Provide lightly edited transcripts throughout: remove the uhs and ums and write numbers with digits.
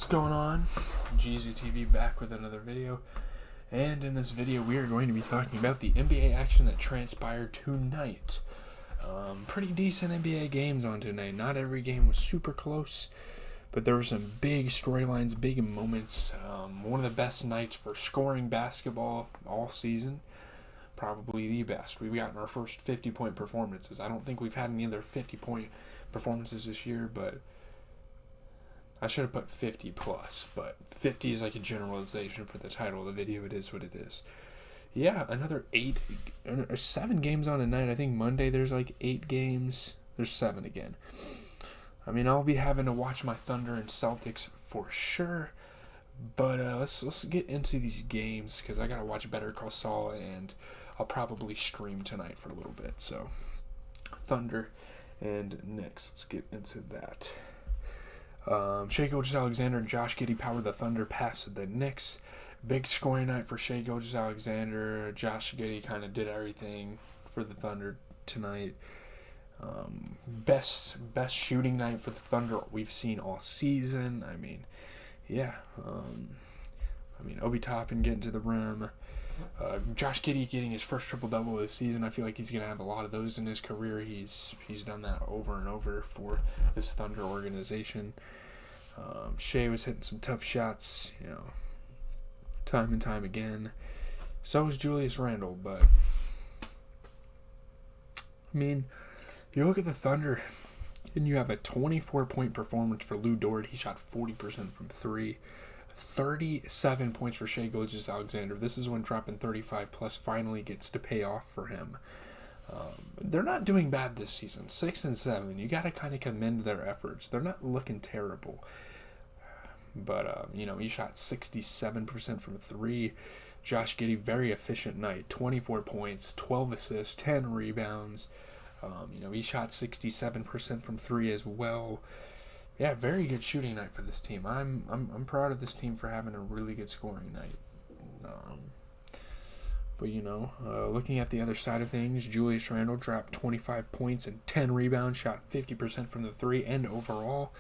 What's going on? GZ TV back with another video. And in this video we are going to be talking about the NBA action that transpired tonight. Pretty decent NBA games on tonight. Not every game was super close, but there were some big storylines, big moments. One of the best nights for scoring basketball all season. Probably the best. We've gotten our first 50-point performances. I don't think we've had any other 50-point performances this year, but I should have put 50 plus, but 50 is like a generalization for the title of the video. It is what it is. Yeah, another 7 games on a night. I think Monday there's like 8 games. There's 7 again. I mean, I'll be having to watch my Thunder and Celtics for sure. But let's get into these games because I gotta watch Better Call Saul, and I'll probably stream tonight for a little bit. So Thunder and Knicks. Let's get into that. Shai Gilgeous-Alexander and Josh Giddey powered the Thunder past the Knicks. Big scoring night for Shai Gilgeous-Alexander. Josh Giddey kind of did everything for the Thunder tonight. Best shooting night for the Thunder we've seen all season. I mean, yeah. Obi Toppin getting to the rim. Josh Giddey getting his first triple-double of the season. I feel like he's going to have a lot of those in his career. He's done that over and over for this Thunder organization. Shai was hitting some tough shots, time and time again. So was Julius Randle, but I mean, you look at the Thunder, and you have a 24-point performance for Lou Dort. He shot 40% from 3. 37 points for Shai Gilgeous-Alexander. This is when dropping 35 plus finally gets to pay off for him. They're not doing bad this season. 6 and 7. You got to kind of commend their efforts. They're not looking terrible. But, he shot 67% from 3. Josh Giddey, very efficient night. 24 points, 12 assists, 10 rebounds. He shot 67% from 3 as well. Yeah, very good shooting night for this team. I'm proud of this team for having a really good scoring night. But looking at the other side of things, Julius Randle dropped 25 points and 10 rebounds, shot 50% from the 3 and overall.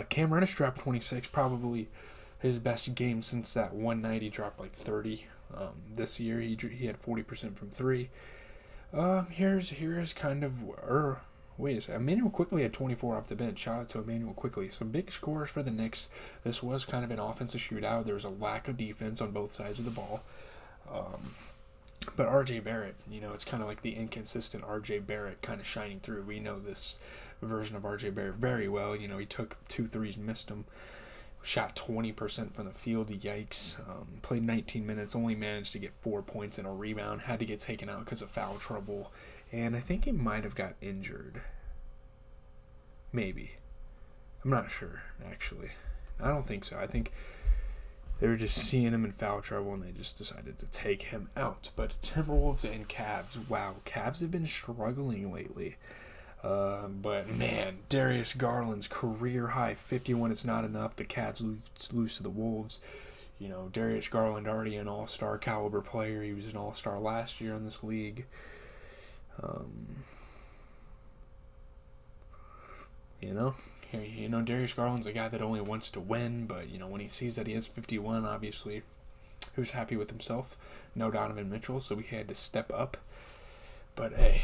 Cam Reddish dropped 26, probably his best game since that one night he dropped like 30. This year he had 40% from 3. Here's kind of wait a second. Emmanuel Quickley had 24 off the bench. Shout out to Emmanuel Quickley. Some big scores for the Knicks. This was kind of an offensive shootout. There was a lack of defense on both sides of the ball. But R.J. Barrett, it's kind of like the inconsistent R.J. Barrett kind of shining through. We know this version of R.J. Barrett very well. He took 2 threes, missed them. Shot 20% from the field. Yikes. Played 19 minutes. Only managed to get 4 points and a rebound. Had to get taken out because of foul trouble. And I think he might have got injured. Maybe. I'm not sure, actually. I don't think so. I think they were just seeing him in foul trouble and they just decided to take him out. But Timberwolves and Cavs. Wow, Cavs have been struggling lately. But man, Darius Garland's career high 51 is not enough. The Cavs lose to the Wolves. Darius Garland already an all-star caliber player. He was an all-star last year in this league. Darius Garland's a guy that only wants to win, but when he sees that he has 51, obviously he was happy with himself. No Donovan Mitchell, so we had to step up. But hey,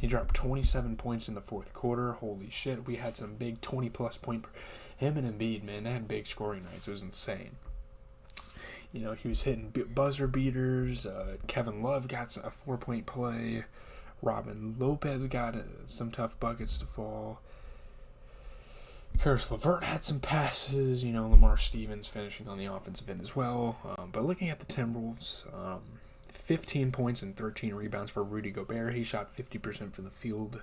he dropped 27 points in the fourth quarter. Holy shit, we had some big 20-plus point. Him and Embiid, man, they had big scoring nights. It was insane. He was hitting buzzer beaters. Kevin Love got a 4-point play. Robin Lopez got some tough buckets to fall. Karis LeVert had some passes. Lamar Stevens finishing on the offensive end as well. But looking at the Timberwolves, 15 points and 13 rebounds for Rudy Gobert. He shot 50% from the field.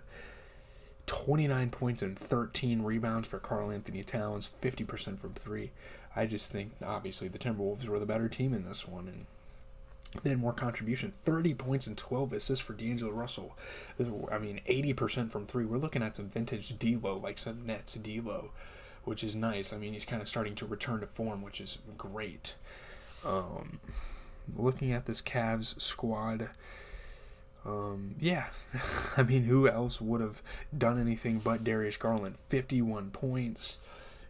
29 points and 13 rebounds for Karl Anthony Towns. 50% from 3. I just think, obviously, the Timberwolves were the better team in this one, and they had more contribution. 30 points and 12 assists for D'Angelo Russell. 80% from 3. We're looking at some vintage D'Lo, like some Nets D'Lo, which is nice. He's kind of starting to return to form, which is great. Looking at this Cavs squad, who else would have done anything but Darius Garland? 51 points.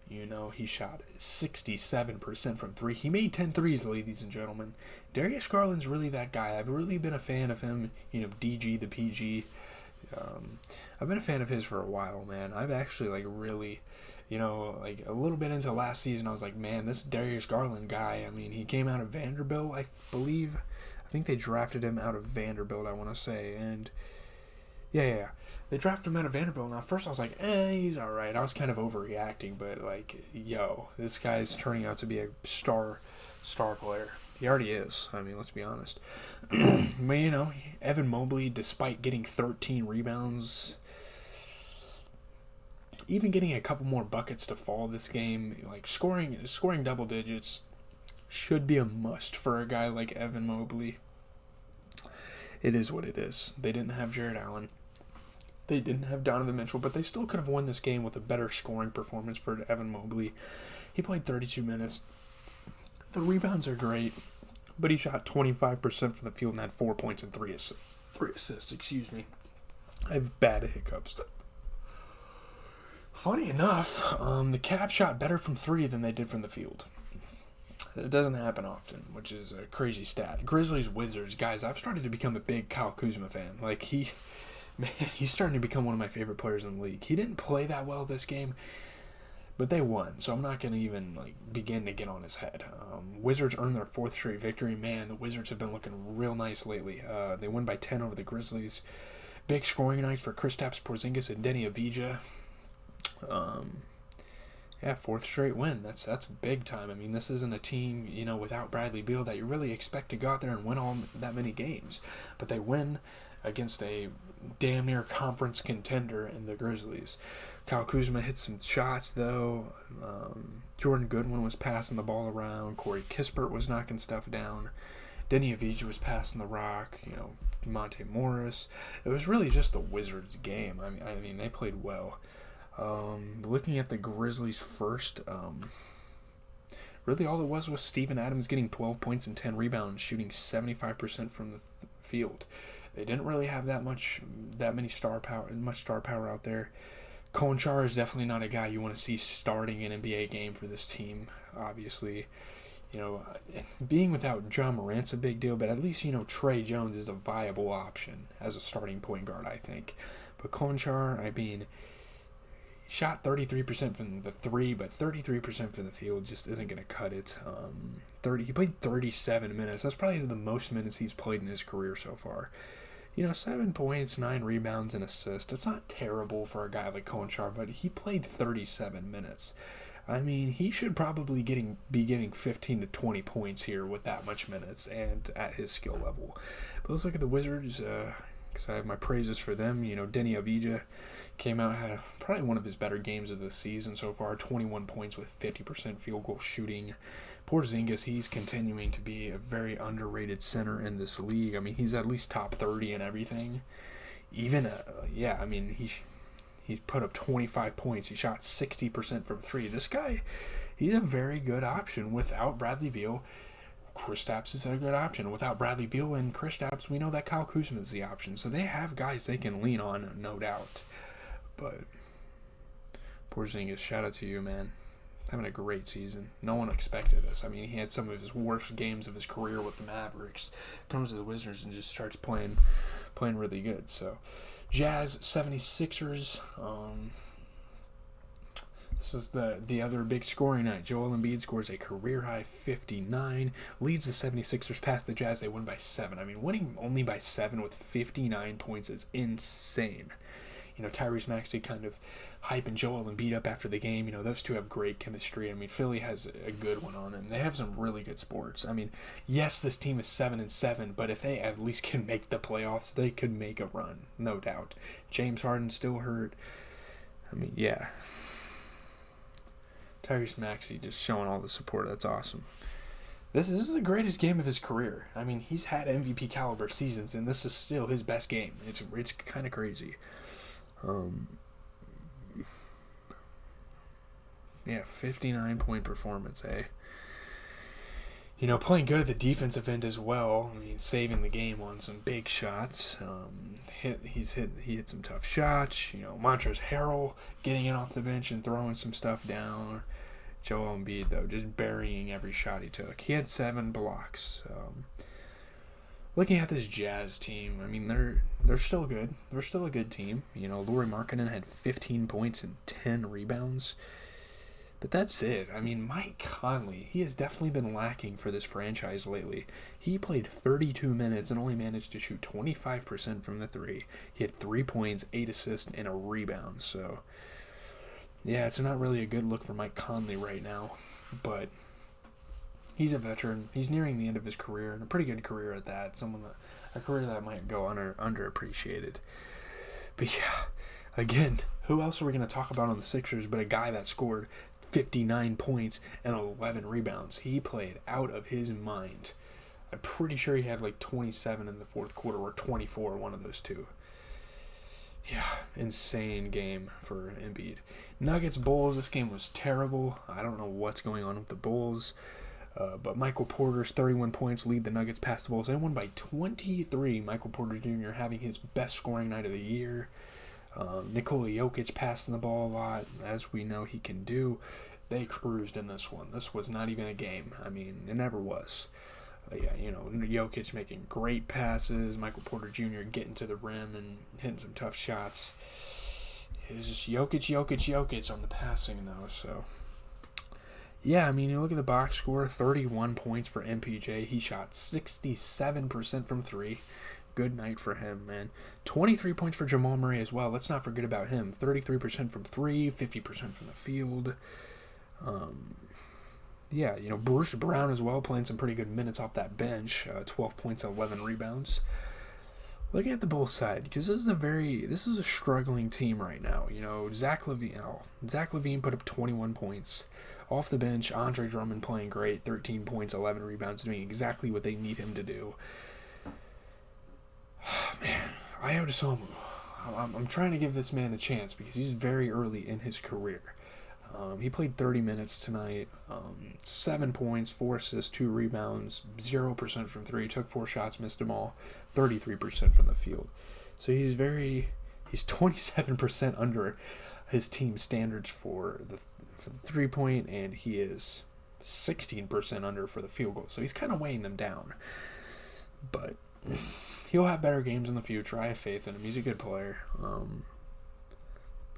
You know, he shot 67% from three. He made 10 threes, ladies and gentlemen. Darius Garland's really that guy. I've really been a fan of him. You know, DG, the PG. I've been a fan of his for a while, man. I've actually, like, really, you know, like, a little bit into last season, I was like, man, this Darius Garland guy, I mean, he came out of Vanderbilt, I believe. I think they drafted him out of Vanderbilt, I want to say. And, yeah. They drafted him out of Vanderbilt. Now, at first I was like, he's all right. I was kind of overreacting, but, like, yo, this guy's turning out to be a star player. He already is. I mean, let's be honest. But, you know, Evan Mobley, despite getting 13 rebounds, even getting a couple more buckets to fall this game, like, scoring double digits should be a must for a guy like Evan Mobley. It is what it is. They didn't have Jared Allen. They didn't have Donovan Mitchell, but they still could have won this game with a better scoring performance for Evan Mobley. He played 32 minutes. The rebounds are great, but he shot 25% from the field and had 4 points and 3 assists. Excuse me. I have bad hiccups. Funny enough, the Cavs shot better from 3 than they did from the field. It doesn't happen often, which is a crazy stat. Grizzlies, Wizards, guys, I've started to become a big Kyle Kuzma fan. Like, he's starting to become one of my favorite players in the league. He didn't play that well this game, but they won, so I'm not going to even begin to get on his head. Wizards earned their 4th straight victory. Man, the Wizards have been looking real nice lately. They won by 10 over the Grizzlies. Big scoring night for Kristaps Porzingis and Denny Avdija. 4th straight win. That's big time. I mean, this isn't a team, you know, without Bradley Beal that you really expect to go out there and win all that many games. But they win against a damn near conference contender in the Grizzlies. Kyle Kuzma hit some shots, though. Jordan Goodwin was passing the ball around. Corey Kispert was knocking stuff down. Denny Avdija was passing the rock. You know, Monte Morris. It was really just the Wizards' game. I mean, they played well. Looking at the Grizzlies first, really all it was Steven Adams getting 12 points and 10 rebounds, shooting 75% from the field. They didn't really have that many star power out there. Conchar is definitely not a guy you want to see starting an NBA game for this team. Obviously, you know, being without John Morant's a big deal, but at least, you know, Trey Jones is a viable option as a starting point guard, I think. But Conchar, I mean, shot 33% from the 3, but 33% from the field just isn't going to cut it. He played 37 minutes. That's probably the most minutes he's played in his career so far. You know, 7 points, 9 rebounds, and assists. It's not terrible for a guy like Conchar, but he played 37 minutes. I mean, he should probably be getting 15 to 20 points here with that much minutes and at his skill level. But let's look at the Wizards. Because I have my praises for them. You know, Denny Avdija came out, had probably one of his better games of the season so far. 21 points with 50% field goal shooting. Porzingis, he's continuing to be a very underrated center in this league. I mean, he's at least top 30 and everything. Even, I mean, he's put up 25 points. He shot 60% from 3. This guy, he's a very good option without Bradley Beal. Kristaps is a good option. Without Bradley Beal and Kristaps, we know that Kyle Kuzma is the option. So they have guys they can lean on, no doubt. But Porzingis, shout out to you, man. Having a great season. No one expected this. I mean, he had some of his worst games of his career with the Mavericks. Comes to the Wizards and just starts playing really good. So, Jazz, 76ers. This is the other big scoring night. Joel Embiid scores a career-high 59, leads the 76ers past the Jazz. They win by 7. I mean, winning only by 7 with 59 points is insane. You know, Tyrese Maxey kind of hyping Joel Embiid up after the game. You know, those two have great chemistry. I mean, Philly has a good one on them. They have some really good sports. I mean, yes, this team is 7-7, but if they at least can make the playoffs, they could make a run, no doubt. James Harden's still hurt. I mean, yeah. Tyrese Maxey just showing all the support. That's awesome. This is the greatest game of his career. I mean, he's had MVP caliber seasons, and this is still his best game. It's kind of crazy. 59-point performance, eh? Playing good at the defensive end as well. I mean, saving the game on some big shots. He hit some tough shots. Montrezl Harrell getting in off the bench and throwing some stuff down. Joel Embiid, though, just burying every shot he took. He had 7 blocks. Looking at this Jazz team, I mean, they're still good. They're still a good team. Lauri Markkanen had 15 points and 10 rebounds. But that's it. I mean, Mike Conley, he has definitely been lacking for this franchise lately. He played 32 minutes and only managed to shoot 25% from the 3. He had 3 points, 8 assists, and a rebound. So, yeah, it's not really a good look for Mike Conley right now. But he's a veteran. He's nearing the end of his career, and a pretty good career at that. A career that might go underappreciated. But yeah, again, who else are we going to talk about on the Sixers but a guy that scored 59 points and 11 rebounds? He played out of his mind. I'm pretty sure he had like 27 in the fourth quarter or 24, one of those two. Yeah, insane game for Embiid. Nuggets Bulls, this game was terrible. I don't know what's going on with the Bulls. But Michael Porter's 31 points lead the Nuggets past the Bulls. They won by 23. Michael Porter Jr. having his best scoring night of the year. Nikola Jokic passing the ball a lot, as we know he can do. They cruised in this one. This was not even a game. I mean, it never was. Jokic making great passes. Michael Porter Jr. getting to the rim and hitting some tough shots. It was just Jokic on the passing, though. So, yeah, I mean, you look at the box score, 31 points for MPJ. He shot 67% from 3. Good night for him, man. 23 points for Jamal Murray as well. Let's not forget about him. 33% from 3, 50% from the field. Bruce Brown as well, playing some pretty good minutes off that bench. 12 points, 11 rebounds. Looking at the Bulls side, because this is a struggling team right now. Zach LaVine put up 21 points. Off the bench, Andre Drummond playing great. 13 points, 11 rebounds, doing exactly what they need him to do. Man, Ayo Dosunmu, I'm trying to give this man a chance because he's very early in his career. He played 30 minutes tonight, 7 points, 4 assists, 2 rebounds, 0% from 3, took 4 shots, missed them all, 33% from the field. So he's 27% under his team standards for the 3-point, and he is 16% under for the field goal. So he's kind of weighing them down. But he'll have better games in the future. I have faith in him. He's a good player.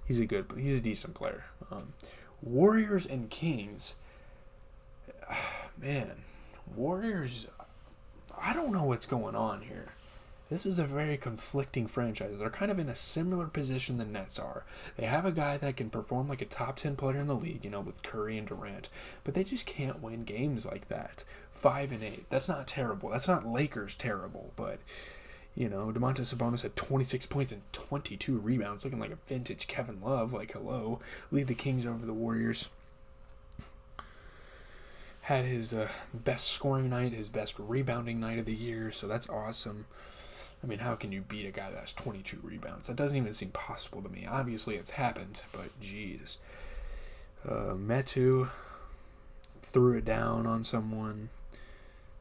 He's a decent player. Warriors and Kings. Man, Warriors, I don't know what's going on here. This is a very conflicting franchise. They're kind of in a similar position than Nets are. They have a guy that can perform like a top 10 player in the league, with Curry and Durant, but they just can't win games like that. 5-8. That's not terrible. That's not Lakers terrible, but Domantas Sabonis had 26 points and 22 rebounds, looking like a vintage Kevin Love. Like, hello. Lead the Kings over the Warriors. Had his best scoring night, his best rebounding night of the year, so that's awesome. I mean, how can you beat a guy that has 22 rebounds? That doesn't even seem possible to me. Obviously, it's happened, but geez. Metu threw it down on someone.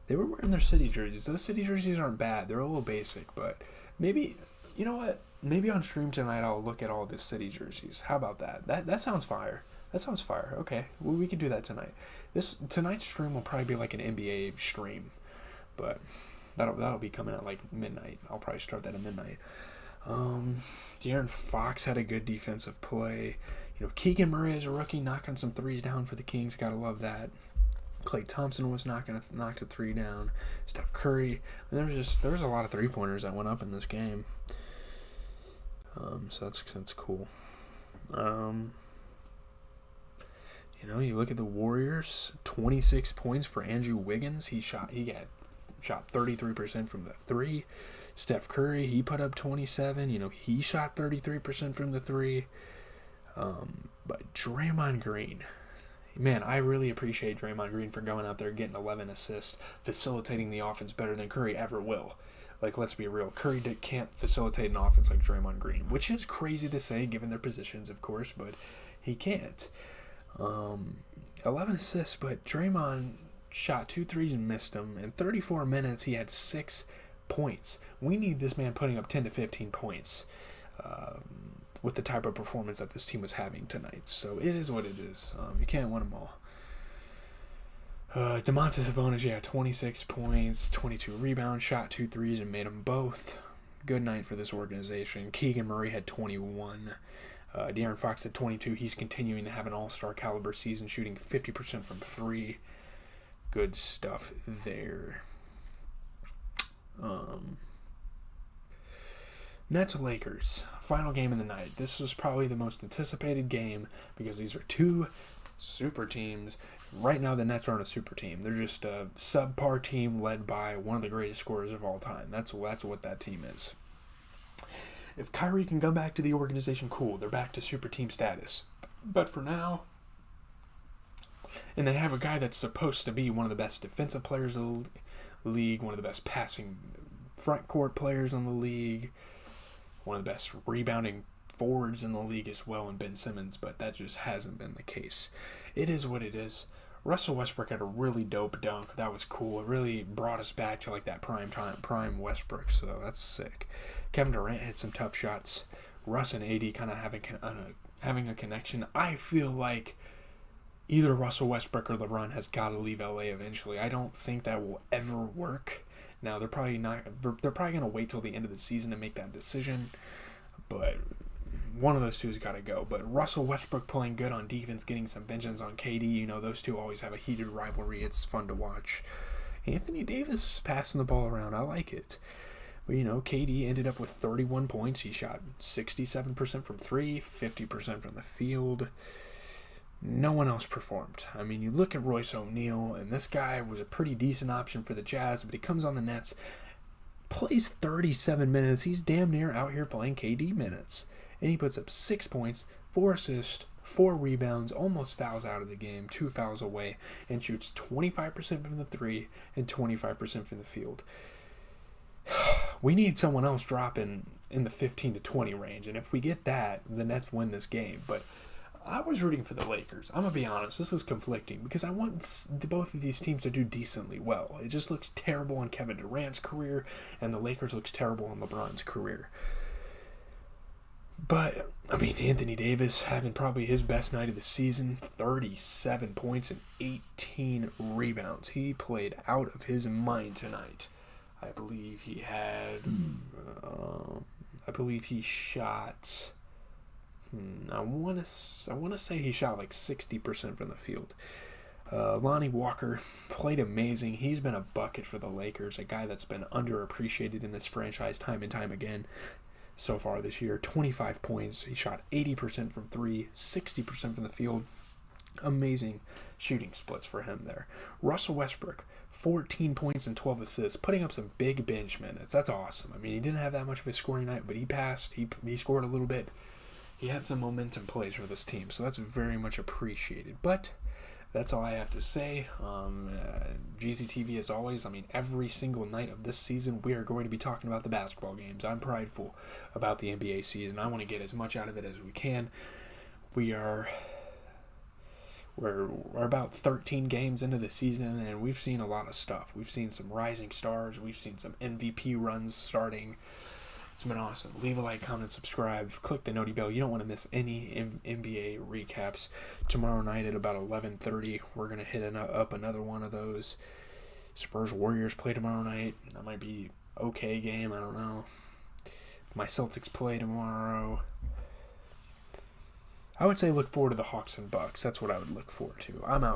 They were wearing their city jerseys. Those city jerseys aren't bad. They're a little basic, but maybe, you know what? Maybe on stream tonight I'll look at all the city jerseys. How about that? That sounds fire. That sounds fire. Okay, well, we can do that tonight. Tonight's stream will probably be like an NBA stream, but that'll be coming at like midnight. I'll probably start that at midnight. De'Aaron Fox had a good defensive play. Keegan Murray as a rookie knocking some threes down for the Kings. Gotta love that. Klay Thompson was knock a 3 down. Steph Curry. And there was a lot of 3-pointers that went up in this game. So that's cool. You look at the Warriors. 26 points for Andrew Wiggins. He shot 33% from the 3. Steph Curry, he put up 27. He shot 33% from the 3. But Draymond Green. Man, I really appreciate Draymond Green for going out there, getting 11 assists, facilitating the offense better than Curry ever will. Like, let's be real. Curry can't facilitate an offense like Draymond Green, which is crazy to say given their positions, of course, but he can't. 11 assists, but Draymond, shot 2 threes and missed them. In 34 minutes, he had 6 points. We need this man putting up 10 to 15 points with the type of performance that this team was having tonight. So it is what it is. You can't win them all. Domantas Sabonis, 26 points, 22 rebounds, shot 2 threes and made them both. Good night for this organization. Keegan Murray had 21. De'Aaron Fox had 22. He's continuing to have an all-star caliber season, shooting 50% from 3. Good stuff there. Nets-Lakers, final game of the night. This was probably the most anticipated game because these are two super teams. Right now, the Nets aren't a super team. They're just a subpar team led by one of the greatest scorers of all time. That's what that team is. If Kyrie can come back to the organization, cool. They're back to super team status. But for now, and they have a guy that's supposed to be one of the best defensive players of the league, one of the best passing front court players in the league, one of the best rebounding forwards in the league as well in Ben Simmons, but that just hasn't been the case. It is what it is. Russell Westbrook had a really dope dunk. That was cool. It really brought us back to like that prime Westbrook, so that's sick. Kevin Durant hit some tough shots. Russ and AD kind of having a connection. I feel like either Russell Westbrook or LeBron has got to leave LA eventually. I don't think that will ever work. Now they're probably going to wait till the end of the season to make that decision, but one of those two has got to go. But Russell Westbrook playing good on defense, getting some vengeance on KD. Those two always have a heated rivalry. It's fun to watch. Anthony Davis passing the ball around. I like it. But, KD ended up with 31 points. He shot 67% from 3, 50% from the field. No one else performed. I mean, you look at Royce O'Neal, and this guy was a pretty decent option for the Jazz, but he comes on the Nets, plays 37 minutes. He's damn near out here playing KD minutes. And he puts up 6 points, 4 assists, 4 rebounds, almost fouls out of the game, 2 fouls away, and shoots 25% from the 3 and 25% from the field. We need someone else dropping in the 15 to 20 range, and if we get that, the Nets win this game. But I was rooting for the Lakers. I'm going to be honest, this was conflicting because I want both of these teams to do decently well. It just looks terrible on Kevin Durant's career, and the Lakers looks terrible on LeBron's career. But, Anthony Davis having probably his best night of the season, 37 points and 18 rebounds. He played out of his mind tonight. I believe he shot... I want to say he shot like 60% from the field. Lonnie Walker played amazing. He's been a bucket for the Lakers, a guy that's been underappreciated in this franchise time and time again so far this year. 25 points. He shot 80% from 3, 60% from the field. Amazing shooting splits for him there. Russell Westbrook, 14 points and 12 assists, putting up some big bench minutes. That's awesome. He didn't have that much of a scoring night, but he passed. He scored a little bit. He had some momentum plays for this team, so that's very much appreciated. But that's all I have to say. GZTV, as always, every single night of this season, we are going to be talking about the basketball games. I'm prideful about the NBA season. I want to get as much out of it as we can. We're about 13 games into the season, and we've seen a lot of stuff. We've seen some rising stars. We've seen some MVP runs starting. It's been awesome. Leave a like, comment, subscribe, click the noti bell. You don't want to miss any NBA recaps. Tomorrow night at about 11:30, we're going to hit up another one of those. Spurs-Warriors play tomorrow night. That might be okay game. I don't know. My Celtics play tomorrow. I would say look forward to the Hawks and Bucks. That's what I would look forward to. I'm out.